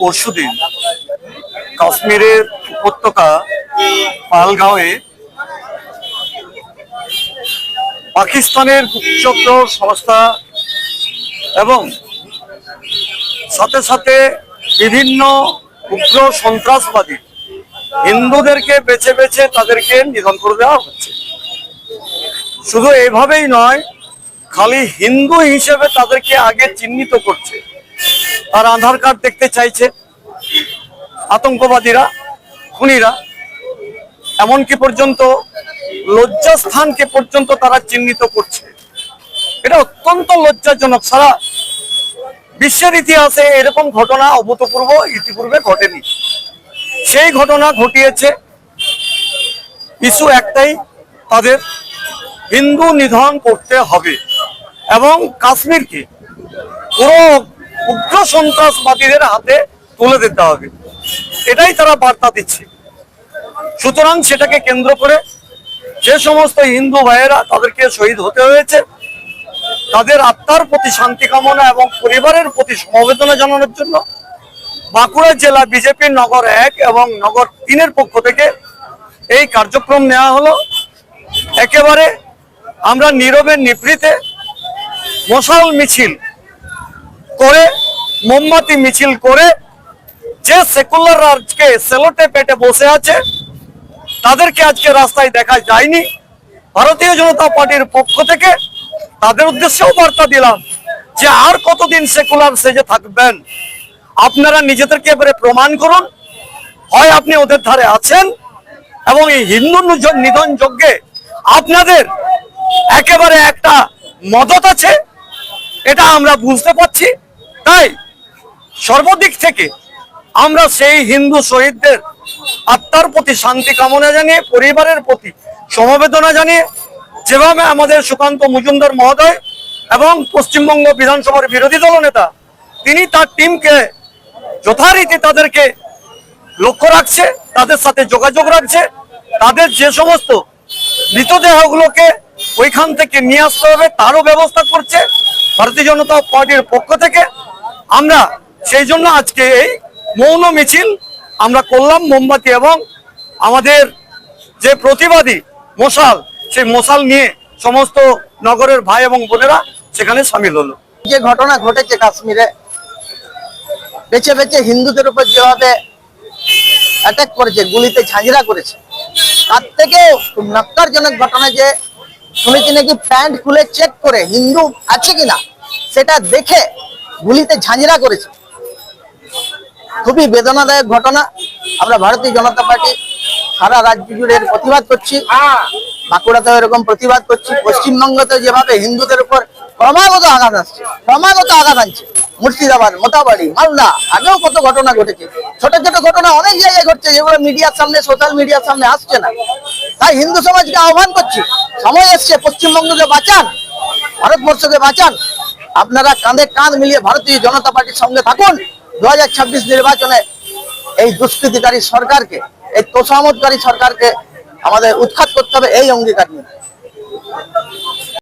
পরশুদিন কাশ্মীরের উপত্যকা পাহালগাঁওয়ে পাকিস্তানের গুপ্তচর সংস্থা এবং সাথে সাথে বিভিন্ন উগ্র সন্ত্রাসবাদী হিন্দুদেরকে বেছে বেছে তাদেরকে নিধন করে দেওয়া হচ্ছে। শুধু এভাবেই নয়, খালি হিন্দু হিসেবে তাদেরকে আগে চিহ্নিত করছে, আর আধার কার্ড দেখতে চাইছে আতঙ্কবাদীরা, খুনিরা, এমনকি পর্যন্ত লজ্জাস্থানকে পর্যন্ত তারা চিহ্নিত করছে। এটা অত্যন্ত লজ্জাজনক। সারা বিশ্বের ইতিহাসে এরকম ঘটনা অভূতপূর্ব ইতিপূর্বে ঘটেনি। সেই ঘটনা ঘটিয়েছে, ইস্যু একটাই, তাদের হিন্দু নিধন করতে হবে এবং কাশ্মীরকে পুরো উগ্র সন্ত্রাসবাদীদের হাতে তুলে দিতে হবে, এটাই তারা বার্তা দিচ্ছে। সুতরাং সেটাকে কেন্দ্র করে যে সমস্ত হিন্দু ভাইয়েরা তাদেরকে শহীদ হতে হয়েছে, তাদের আত্মার প্রতি শান্তি কামনা এবং পরিবারের প্রতি সমবেদনা জানানোর জন্য বাঁকুড়া জেলা বিজেপির নগর 1 এবং নগর 3-এর পক্ষ থেকে এই কার্যক্রম নেওয়া হলো। একেবারে আমরা নীরবে নিভৃতে মশাল মিছিল করে, মোমবাতি মিছিল করে, যে সেকুলার আজকে সেলোটে পেটে বসে আছে তাদেরকে আজকে রাস্তায় দেখা যায়নি। ভারতীয় জনতা পার্টির পক্ষ থেকে তাদের উদ্দেশ্যেও বার্তা দিলাম যে আর কতদিন সেকুলার সেজে থাকবেন? আপনারা নিজেদেরকে এবারে প্রমাণ করুন। হয় আপনি ওদের ধারে আছেন এবং এই হিন্দু নিধন যজ্ঞে আপনাদের একেবারে একটা মদত আছে, এটা আমরা বুঝতে পারছি। তাই সর্বদিক থেকে আমরা সেই হিন্দু শহীদদের আত্মার প্রতি শান্তি কামনা জানিয়ে, পরিবারের প্রতি সমবেদনা জানিয়ে, যেভাবে আমাদের সুকান্ত মজুমদার মহোদয় এবং পশ্চিমবঙ্গ বিধানসভার বিরোধী দলনেতা তিনি তার টিমকে যথারীতি তাদেরকে লক্ষ্য রাখছে, তাদের সাথে যোগাযোগ রাখছে, তাদের যে সমস্ত মৃতদেহগুলোকে ওইখান থেকে নিয়ে আসতে হবে তারও ব্যবস্থা করছে ভারতীয় জনতা পার্টির পক্ষ থেকে। আমরা সেই জন্য আজকে এই মৌন মিছিল আমরা করলাম, মোমবাতি এবং আমাদের যে প্রতিবাদী মশাল, সেই মশাল নিয়ে সমস্ত নগরের ভাই এবং বোনেরা সেখানে সামিল হলো। যে ঘটনা ঘটেছে কাশ্মীরে, বেছে বেছে হিন্দুদের উপর যেভাবে অ্যাটাক করেছে, গুলিতে ঝাঁঝরা করেছে, তার থেকেও খুব নক্কারজনক ঘটনা যে শুনেছি নাকি প্যান্ট খুলে চেক করে হিন্দু আছে কিনা সেটা দেখে গুলিতে ঝাঁঝরা করেছে। খুবই বেদনাদায়ক ঘটনা। আমরা ভারতীয় জনতা পার্টি সারা রাজ্য জুড়ে প্রতিবাদ করছি, বাঁকুড়াতেও এরকম প্রতিবাদ করছি। পশ্চিমবঙ্গতে যেভাবে হিন্দুদের উপর ক্রমাগত আঘাত আনছে, মুর্শিদাবাদ, মোতাবাড়ি, মালদা, আগেও কত ঘটনা ঘটেছে। ছোট ছোট ঘটনা অনেক জায়গায় ঘটছে, যেগুলো মিডিয়ার সামনে, সোশ্যাল মিডিয়ার সামনে আসছে না। তাই হিন্দু সমাজকে আহ্বান করছি, সময় এসছে পশ্চিমবঙ্গকে বাঁচান, ভারতবর্ষকে বাঁচান। আপনারা কাঁধে কাঁধ মিলিয়ে ভারতীয় জনতা পার্টির সঙ্গে থাকুন। 2026 নির্বাচনে এই দুষ্কৃতিকারী সরকারকে, এই তোষামতকারী সরকারকে আমাদের উৎখাত করতে হবে, এই অঙ্গীকার নিয়ে।